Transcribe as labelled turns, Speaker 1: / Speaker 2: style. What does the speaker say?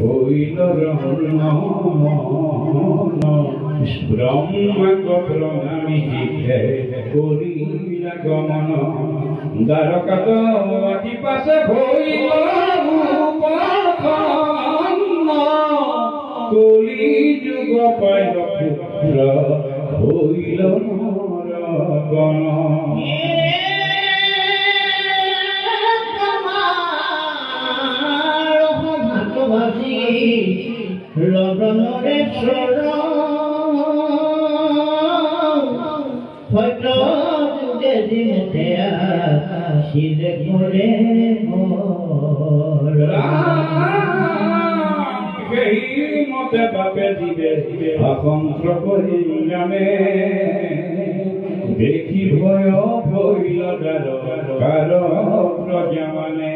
Speaker 1: হইল ব্রহ্মী করিলা গমন দ্বারকাত অতি পাশে হইল কলি যুগ পাইল পুত্র হইল নরগণ।
Speaker 2: লগনরে হয়তো যুগে দিনে শিলে করে
Speaker 1: সেই মতে বাপে দিবে অকন্ত্র পরিণামে দেখি ভয় হইল কার প্রজা মানে।